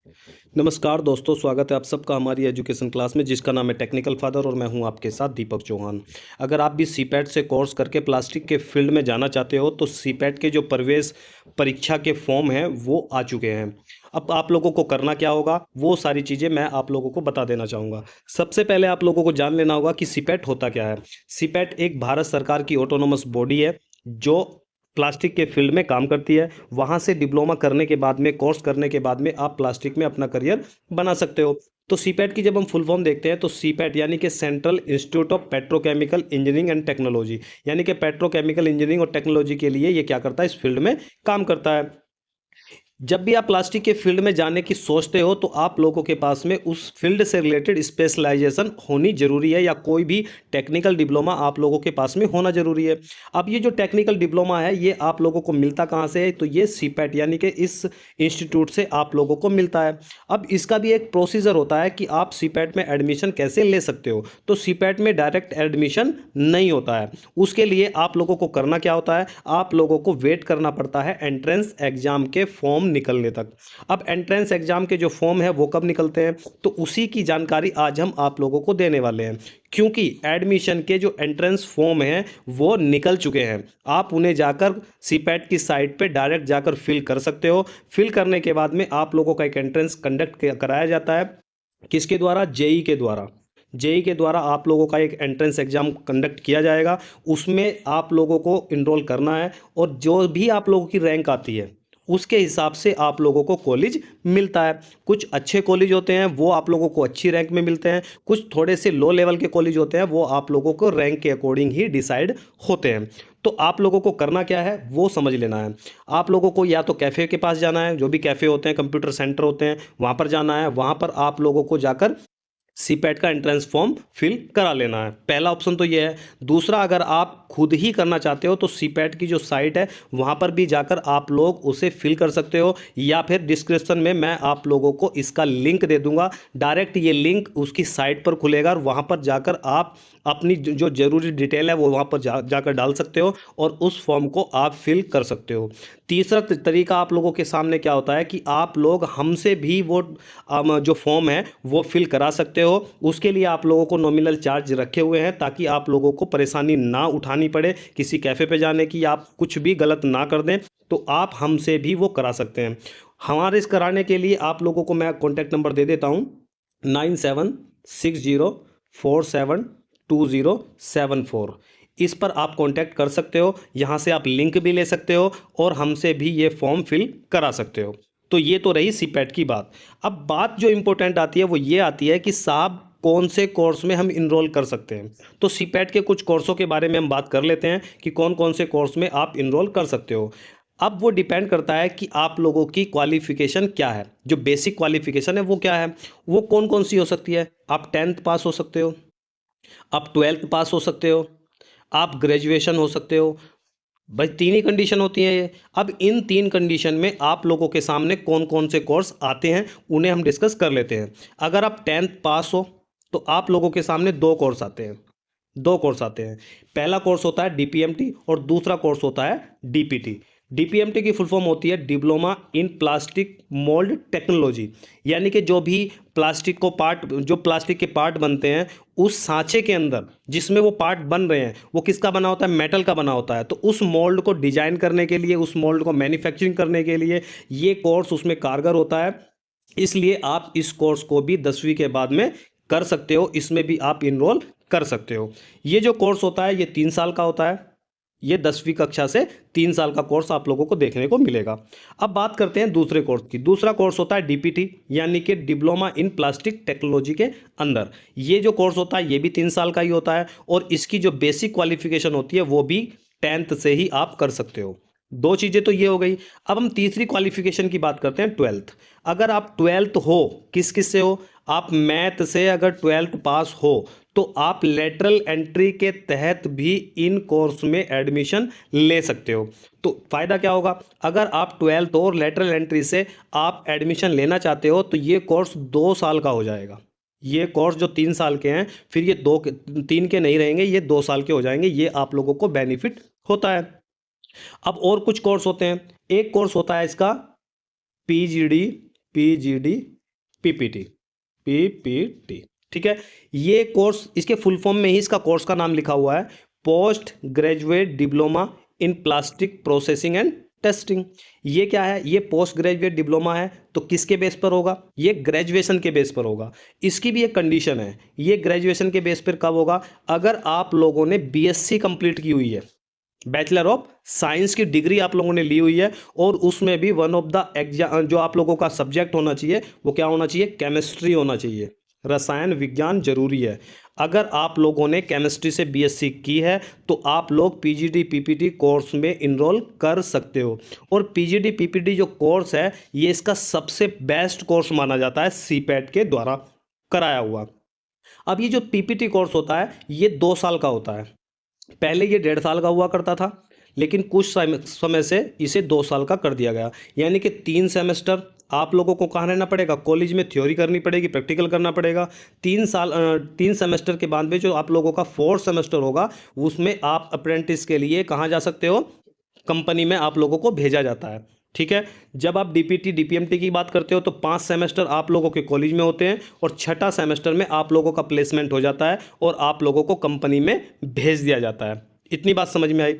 नमस्कार दोस्तों, स्वागत है आप सबका हमारी एजुकेशन क्लास में जिसका नाम है टेक्निकल फादर और मैं हूं आपके साथ दीपक चौहान। अगर आप भी सीपैट से कोर्स करके प्लास्टिक के फील्ड में जाना चाहते हो तो सीपैट के जो प्रवेश परीक्षा के फॉर्म हैं वो आ चुके हैं। अब आप लोगों को करना क्या होगा वो सारी चीज़ें मैं आप लोगों को बता देना चाहूँगा। सबसे पहले आप लोगों को जान लेना होगा कि सीपैट होता क्या है। सीपैट एक भारत सरकार की ऑटोनोमस बॉडी है जो प्लास्टिक के फील्ड में काम करती है। वहाँ से डिप्लोमा करने के बाद में, कोर्स करने के बाद में आप प्लास्टिक में अपना करियर बना सकते हो। तो सीपैट की जब हम फुल फॉर्म देखते हैं तो सीपैट यानी कि central institute of petrochemical engineering and technology, यानी कि पेट्रोकेमिकल इंजीनियरिंग और टेक्नोलॉजी के लिए ये क्या करता है, इस फील्ड में काम करता है। जब भी आप प्लास्टिक के फील्ड में जाने की सोचते हो तो आप लोगों के पास में उस फील्ड से रिलेटेड स्पेशलाइजेशन होनी जरूरी है या कोई भी टेक्निकल डिप्लोमा आप लोगों के पास में होना जरूरी है। अब ये जो टेक्निकल डिप्लोमा है ये आप लोगों को मिलता कहाँ से है, तो ये सीपैट यानी कि इस इंस्टीट्यूट से आप लोगों को मिलता है। अब इसका भी एक प्रोसीजर होता है कि आप सीपैट में एडमिशन कैसे ले सकते हो। तो सीपैट में डायरेक्ट एडमिशन नहीं होता है। उसके लिए आप लोगों को करना क्या होता है, आप लोगों को वेट करना पड़ता है एंट्रेंस एग्जाम के फॉर्म निकलने तक। अब एंट्रेंस एग्जाम के जो फॉर्म है वो कब निकलते हैं, तो उसी की जानकारी आज हम आप लोगों को देने वाले हैं। क्योंकि एडमिशन के जो एंट्रेंस फॉर्म हैं वो निकल चुके हैं, आप उन्हें जाकर सीपैट की साइट पे डायरेक्ट जाकर फिल कर सकते हो। फिल करने के बाद में आप लोगों का एक एंट्रेंस कंडक्ट कराया जाता है। किसके द्वारा, जेई के द्वारा। जेई के द्वारा आप लोगों का एक एंट्रेंस एग्जाम कंडक्ट किया जाएगा। उसमें आप लोगों को इनरोल करना है और जो भी आप लोगों की रैंक आती है उसके हिसाब से आप लोगों को कॉलेज मिलता है। कुछ अच्छे कॉलेज होते हैं वो आप लोगों को अच्छी रैंक में मिलते हैं, कुछ थोड़े से लो लेवल के कॉलेज होते हैं वो आप लोगों को रैंक के अकॉर्डिंग ही डिसाइड होते हैं। तो आप लोगों को करना क्या है वो समझ लेना है। आप लोगों को या तो कैफ़े के पास जाना है, जो भी कैफ़े होते हैं, कंप्यूटर सेंटर होते हैं, वहाँ पर जाना है। वहाँ पर आप लोगों को जाकर सीपैट का एंट्रेंस फॉर्म फिल करा लेना है। पहला ऑप्शन तो ये है। दूसरा, अगर आप खुद ही करना चाहते हो तो सीपैट की जो साइट है वहाँ पर भी जाकर आप लोग उसे फिल कर सकते हो, या फिर डिस्क्रिप्शन में मैं आप लोगों को इसका लिंक दे दूंगा। डायरेक्ट ये लिंक उसकी साइट पर खुलेगा और वहाँ पर जाकर आप अपनी जो जरूरी डिटेल है वो वहाँ पर जाकर डाल सकते हो और उस फॉर्म को आप फिल कर सकते हो। तीसरा तरीका आप लोगों के सामने क्या होता है कि आप लोग हमसे भी वो जो फॉर्म है वो फिल करा सकते हो। उसके लिए आप लोगों को नॉमिनल चार्ज रखे हुए हैं ताकि आप लोगों को परेशानी ना उठानी पड़े किसी कैफ़े पे जाने की, या आप कुछ भी गलत ना कर दें तो आप हमसे भी वो करा सकते हैं। हमारे इस कराने के लिए आप लोगों को मैं कॉन्टैक्ट नंबर दे देता हूँ, 9760472074। इस पर आप कांटेक्ट कर सकते हो। यहाँ से आप लिंक भी ले सकते हो और हमसे भी ये फॉर्म फिल करा सकते हो। तो ये तो रही सीपैट की बात। अब बात जो इम्पोर्टेंट आती है वो ये आती है कि साहब कौन से कोर्स में हम इनरोल कर सकते हैं। तो सीपैट के कुछ कोर्सों के बारे में हम बात कर लेते हैं कि कौन कौन से कोर्स में आप इनरोल कर सकते हो। अब वो डिपेंड करता है कि आप लोगों की क्वालिफिकेशन क्या है। जो बेसिक क्वालिफिकेशन है वो क्या है, वो कौन कौन सी हो सकती है। आप 10th पास हो सकते हो, आप 12th पास हो सकते हो, आप ग्रेजुएशन हो सकते हो। भाई तीन ही कंडीशन होती हैं ये। अब इन तीन कंडीशन में आप लोगों के सामने कौन कौन से कोर्स आते हैं उन्हें हम डिस्कस कर लेते हैं। अगर आप 10th पास हो तो आप लोगों के सामने दो कोर्स आते हैं। दो कोर्स आते हैं। पहला कोर्स होता है डीपीएमटी और दूसरा कोर्स होता है डीपीटी। डीपीएमटी की फुल फॉर्म होती है diploma in plastic mould technology, यानी कि जो भी प्लास्टिक को पार्ट, जो प्लास्टिक के पार्ट बनते हैं उस सांचे के अंदर जिसमें वो पार्ट बन रहे हैं वो किसका बना होता है, मेटल का बना होता है। तो उस मोल्ड को डिजाइन करने के लिए, उस मोल्ड को मैन्युफैक्चरिंग करने के लिए ये कोर्स उसमें कारगर होता है। इसलिए आप इस कोर्स को भी 10वीं के बाद में कर सकते हो, इसमें भी आप इनरोल कर सकते हो। ये जो कोर्स होता है ये 3 साल का होता है। ये 10वीं कक्षा से 3 साल का कोर्स आप लोगों को देखने को मिलेगा। अब बात करते हैं दूसरे कोर्स की। दूसरा कोर्स होता है डीपीटी, यानी कि डिप्लोमा इन प्लास्टिक टेक्नोलॉजी के अंदर। ये जो कोर्स होता है ये भी 3 साल का ही होता है और इसकी जो बेसिक क्वालिफिकेशन होती है वो भी 10th से ही आप कर सकते हो। दो चीज़ें तो ये हो गई। अब हम तीसरी क्वालिफिकेशन की बात करते हैं, 12th। अगर आप 12th हो, किस किस से हो, आप मैथ से अगर 12th पास हो तो आप लेटरल एंट्री के तहत भी इन कोर्स में एडमिशन ले सकते हो। तो फायदा क्या होगा, अगर आप 12th और लेटरल एंट्री से आप एडमिशन लेना चाहते हो तो ये कोर्स 2 साल का हो जाएगा। ये कोर्स जो 3 साल के हैं फिर ये 3 के नहीं रहेंगे, ये 2 साल के हो जाएंगे। ये आप लोगों को बेनिफिट होता है। अब और कुछ कोर्स होते हैं। एक कोर्स होता है इसका पीजीडी, पीजीडी पीपीटी, पीपीटी, ठीक है। ये कोर्स, इसके फुल फॉर्म में ही इसका कोर्स का नाम लिखा हुआ है, post graduate diploma in plastic processing and testing. ये क्या है? ये पोस्ट ग्रेजुएट डिप्लोमा है, तो किसके बेस पर होगा? ये ग्रेजुएशन के बेस पर होगा। इसकी भी एक कंडीशन है, ये ग्रेजुएशन के बेस पर कब होगा? अगर आप लोगों ने बीएससी कंप्लीट की हुई है, बैचलर ऑफ साइंस की डिग्री आप लोगों ने ली हुई है, और उसमें भी वन ऑफ द एग्जाम जो आप लोगों का सब्जेक्ट होना चाहिए वो क्या होना चाहिए? केमिस्ट्री होना चाहिए, रसायन विज्ञान जरूरी है। अगर आप लोगों ने केमिस्ट्री से बीएससी की है तो आप लोग पीजीडी पीपीटी कोर्स में इनरोल कर सकते हो। और पीजीडी पीपीटी जो कोर्स है, ये इसका सबसे बेस्ट कोर्स माना जाता है सीपैट के द्वारा कराया हुआ। अब ये जो पीपीटी कोर्स होता है ये 2 साल का होता है। पहले ये 1.5 साल का हुआ करता था, लेकिन कुछ समय से इसे 2 साल का कर दिया गया। यानी कि 3 सेमेस्टर आप लोगों को कहाँ रहना पड़ेगा? कॉलेज में थ्योरी करनी पड़ेगी, प्रैक्टिकल करना पड़ेगा। 3 सेमेस्टर के बाद में जो आप लोगों का 4th सेमेस्टर होगा, उसमें आप अप्रेंटिस के लिए कहाँ जा सकते हो? कंपनी में आप लोगों को भेजा जाता है, ठीक है। जब आप डीपीटी डीपीएमटी की बात करते हो तो 5 सेमेस्टर आप लोगों के कॉलेज में होते हैं, और 6ठा सेमेस्टर में आप लोगों का प्लेसमेंट हो जाता है और आप लोगों को कंपनी में भेज दिया जाता है। इतनी बात समझ में आई?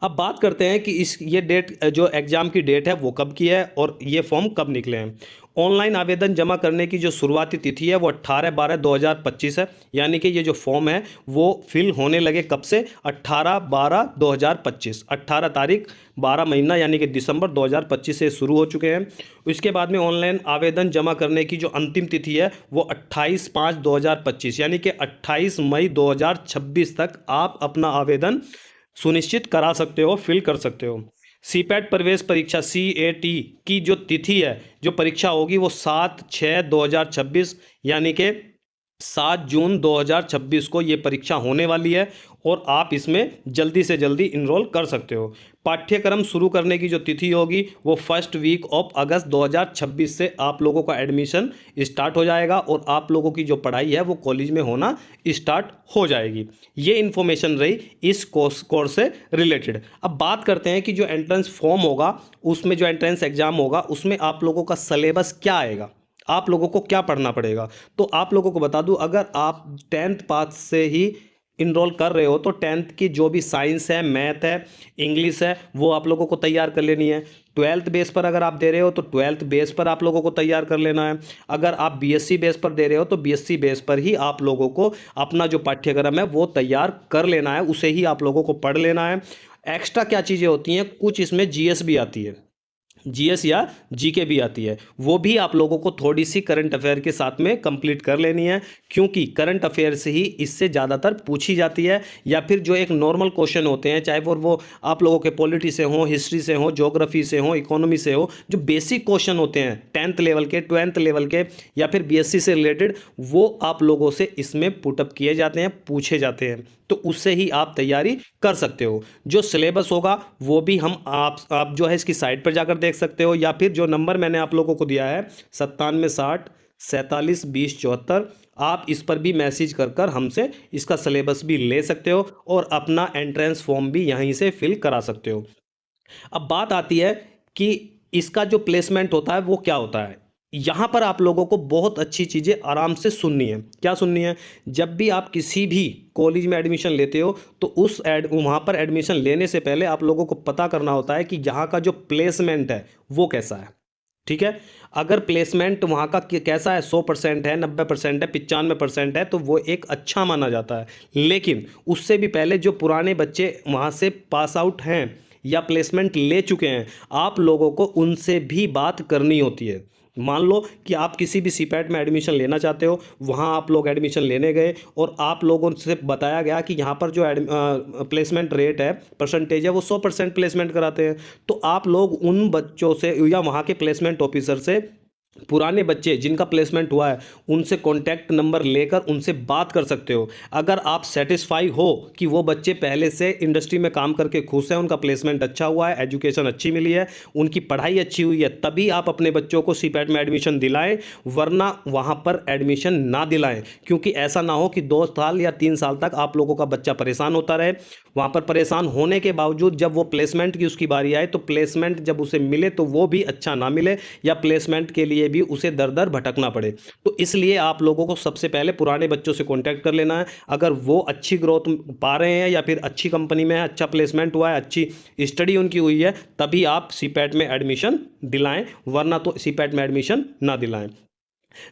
अब बात करते हैं कि ये डेट, जो एग्ज़ाम की डेट है वो कब की है और ये फॉर्म कब निकले हैं। ऑनलाइन आवेदन जमा करने की जो शुरुआती तिथि है वो 18/12/2025 है। यानी कि ये जो फॉर्म है वो फिल होने लगे कब से? 18/12/2025, 18 तारीख 12 महीना यानी कि दिसंबर 2025 से शुरू हो चुके हैं। इसके बाद में ऑनलाइन आवेदन जमा करने की जो अंतिम तिथि है वो 28/5/2025 यानी कि 28 मई 2026 तक आप अपना आवेदन सुनिश्चित करा सकते हो, फिल कर सकते हो। सीपैट प्रवेश परीक्षा CAT की जो तिथि है, जो परीक्षा होगी वो 7/6/2026 यानी कि 7 जून 2026 को ये परीक्षा होने वाली है, और आप इसमें जल्दी से जल्दी इनरोल कर सकते हो। पाठ्यक्रम शुरू करने की जो तिथि होगी वो फर्स्ट वीक ऑफ अगस्त 2026 से आप लोगों का एडमिशन स्टार्ट हो जाएगा, और आप लोगों की जो पढ़ाई है वो कॉलेज में होना स्टार्ट हो जाएगी। ये इन्फॉर्मेशन रही इस कोर्स से रिलेटेड। अब बात करते हैं कि जो एंट्रेंस फॉर्म होगा, उसमें जो एंट्रेंस एग्जाम होगा उसमें आप लोगों का सिलेबस क्या आएगा, आप लोगों को क्या पढ़ना पड़ेगा। तो आप लोगों को बता दूं, अगर आप 10th पास से ही इनरोल कर रहे हो तो 10th की जो भी साइंस है, मैथ है, इंग्लिश है, वो आप लोगों को तैयार कर लेनी है। 12th बेस पर अगर आप दे रहे हो तो 12th बेस पर आप लोगों को तैयार कर लेना है। अगर आप बीएससी बेस पर दे रहे हो तो बीएससी बेस पर ही आप लोगों को अपना जो पाठ्यक्रम है वो तैयार कर लेना है, उसे ही आप लोगों को पढ़ लेना है। एक्स्ट्रा क्या चीज़ें होती हैं? कुछ इसमें जीएस भी आती है, जीएस या जीके भी आती है, वो भी आप लोगों को थोड़ी सी करंट अफेयर के साथ में कंप्लीट कर लेनी है, क्योंकि करंट अफेयर से ही इससे ज़्यादातर पूछी जाती है। या फिर जो एक नॉर्मल क्वेश्चन होते हैं, चाहे वो आप लोगों के पॉलिटी से हो, हिस्ट्री से हो, ज्योग्राफी से हो, इकोनॉमी से हो, जो बेसिक क्वेश्चन होते हैं 10th लेवल के, 12th लेवल के, या फिर बीएससी से रिलेटेड, वो आप लोगों से इसमें पुटअप किए जाते हैं, पूछे जाते हैं, तो उससे ही आप तैयारी कर सकते हो। जो सिलेबस होगा वो भी हम आप जो है इसकी साइट पर जाकर देख सकते हो, या फिर जो नंबर मैंने आप लोगों को दिया है 9760 472074, आप इस पर भी मैसेज कर हमसे इसका सिलेबस भी ले सकते हो, और अपना एंट्रेंस फॉर्म भी यहीं से फिल करा सकते हो। अब बात आती है कि इसका जो प्लेसमेंट होता है वो क्या होता है। यहाँ पर आप लोगों को बहुत अच्छी चीज़ें आराम से सुननी है। क्या सुननी है? जब भी आप किसी भी कॉलेज में एडमिशन लेते हो तो वहाँ पर एडमिशन लेने से पहले आप लोगों को पता करना होता है कि यहाँ का जो प्लेसमेंट है वो कैसा है, ठीक है। अगर प्लेसमेंट वहाँ का कैसा है, 100% है, 90% है, 95% है, तो वो एक अच्छा माना जाता है। लेकिन उससे भी पहले जो पुराने बच्चे वहाँ से पास आउट हैं या प्लेसमेंट ले चुके हैं, आप लोगों को उनसे भी बात करनी होती है। मान लो कि आप किसी भी सीपैट में एडमिशन लेना चाहते हो, वहाँ आप लोग एडमिशन लेने गए और आप लोगों से बताया गया कि यहाँ पर जो प्लेसमेंट रेट है, परसेंटेज है, वो 100% प्लेसमेंट कराते हैं। तो आप लोग उन बच्चों से या वहाँ के प्लेसमेंट ऑफिसर से, पुराने बच्चे जिनका प्लेसमेंट हुआ है, उनसे कॉन्टैक्ट नंबर लेकर उनसे बात कर सकते हो। अगर आप सेटिस्फाई हो कि वो बच्चे पहले से इंडस्ट्री में काम करके खुश हैं, उनका प्लेसमेंट अच्छा हुआ है, एजुकेशन अच्छी मिली है, उनकी पढ़ाई अच्छी हुई है, तभी आप अपने बच्चों को सीपैट में एडमिशन दिलाएं, वरना वहाँ पर एडमिशन ना दिलाएं। क्योंकि ऐसा ना हो कि 2 साल या 3 साल तक आप लोगों का बच्चा परेशान होता रहे। वहाँ पर परेशान होने के बावजूद जब वो प्लेसमेंट की उसकी बारी आए तो प्लेसमेंट जब उसे मिले तो वो भी अच्छा ना मिले, या प्लेसमेंट के लिए लिए भी उसे दर दर भटकना पड़े। तो इसलिए आप लोगों को सबसे पहले पुराने बच्चों से कॉन्टैक्ट कर लेना है। अगर वो अच्छी ग्रोथ पा रहे हैं या फिर अच्छी कंपनी में है, अच्छा प्लेसमेंट हुआ है, अच्छी स्टडी उनकी हुई है, तभी आप सीपैट में एडमिशन दिलाएं, वरना तो सीपैट में एडमिशन ना दिलाएं।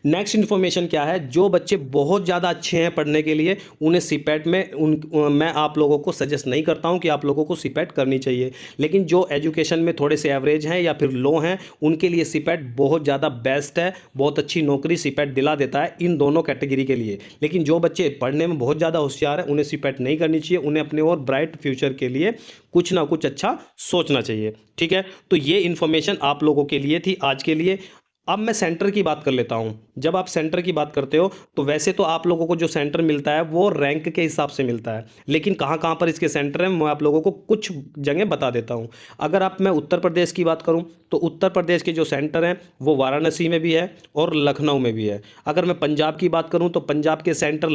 नेक्स्ट इन्फॉर्मेशन क्या है, जो बच्चे बहुत ज़्यादा अच्छे हैं पढ़ने के लिए उन्हें सीपैट में मैं आप लोगों को सजेस्ट नहीं करता हूं कि आप लोगों को सीपैट करनी चाहिए। लेकिन जो एजुकेशन में थोड़े से एवरेज हैं या फिर लो हैं, उनके लिए सीपैट बहुत ज़्यादा बेस्ट है, बहुत अच्छी नौकरी सीपैट दिला देता है इन दोनों कैटेगरी के लिए। लेकिन जो बच्चे पढ़ने में बहुत ज़्यादा होशियार हैं, उन्हें सीपैट नहीं करनी चाहिए, उन्हें अपने और ब्राइट फ्यूचर के लिए कुछ ना कुछ अच्छा सोचना चाहिए। ठीक है, तो ये इन्फॉर्मेशन आप लोगों के लिए थी आज के लिए। अब मैं सेंटर की बात कर लेता हूं। जब आप सेंटर की बात करते हो तो वैसे तो आप लोगों को जो सेंटर मिलता है वो रैंक के हिसाब से मिलता है, लेकिन कहां कहां पर इसके सेंटर हैं मैं आप लोगों को कुछ जगह बता देता हूं। अगर मैं उत्तर प्रदेश की बात करूं तो उत्तर प्रदेश के जो सेंटर हैं वो वाराणसी में भी है और लखनऊ में भी है। अगर मैं पंजाब की बात करूं तो पंजाब के सेंटर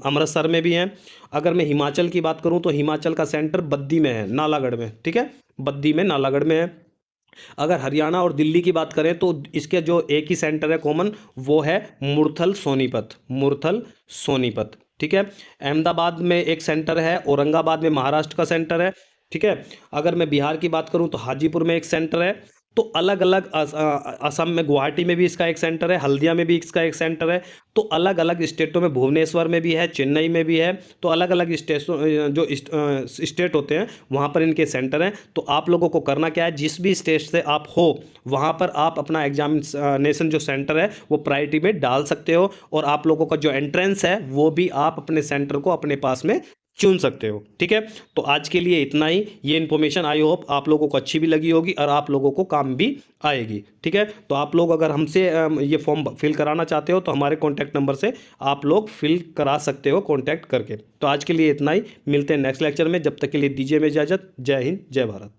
अमृतसर में भी हैं। अगर मैं हिमाचल की बात करूं तो हिमाचल का सेंटर बद्दी में है, नालागढ़ में। ठीक है, बद्दी में, नालागढ़ में है। अगर हरियाणा और दिल्ली की बात करें तो इसके जो एक ही सेंटर है कॉमन, वो है मुरथल सोनीपत, मुरथल सोनीपत। ठीक है, अहमदाबाद में एक सेंटर है, औरंगाबाद में महाराष्ट्र का सेंटर है। ठीक है, अगर मैं बिहार की बात करूं तो हाजीपुर में एक सेंटर है। तो अलग अलग असम में गुवाहाटी में भी इसका एक सेंटर है, हल्दिया में भी इसका एक सेंटर है। तो अलग अलग स्टेटों में, भुवनेश्वर में भी है, चेन्नई में भी है। तो अलग अलग स्टेटों जो स्टेट होते हैं वहाँ पर इनके सेंटर हैं। तो आप लोगों को करना क्या है, जिस भी स्टेट से आप हो वहाँ पर आप अपना एग्जामिनेशन जो सेंटर है वो प्रायोरिटी में डाल सकते हो, और आप लोगों का जो एंट्रेंस है वो भी आप अपने सेंटर को अपने पास में चुन सकते हो। ठीक है, तो आज के लिए इतना ही। ये इन्फॉर्मेशन आई होप आप लोगों को अच्छी भी लगी होगी और आप लोगों को काम भी आएगी। ठीक है, तो आप लोग अगर हमसे ये फॉर्म फिल कराना चाहते हो तो हमारे कॉन्टैक्ट नंबर से आप लोग फिल करा सकते हो कॉन्टैक्ट करके। तो आज के लिए इतना ही, मिलते हैं नेक्स्ट लेक्चर में। जब तक के लिए दीजिए में इजाज़त। जय हिंद, जय भारत।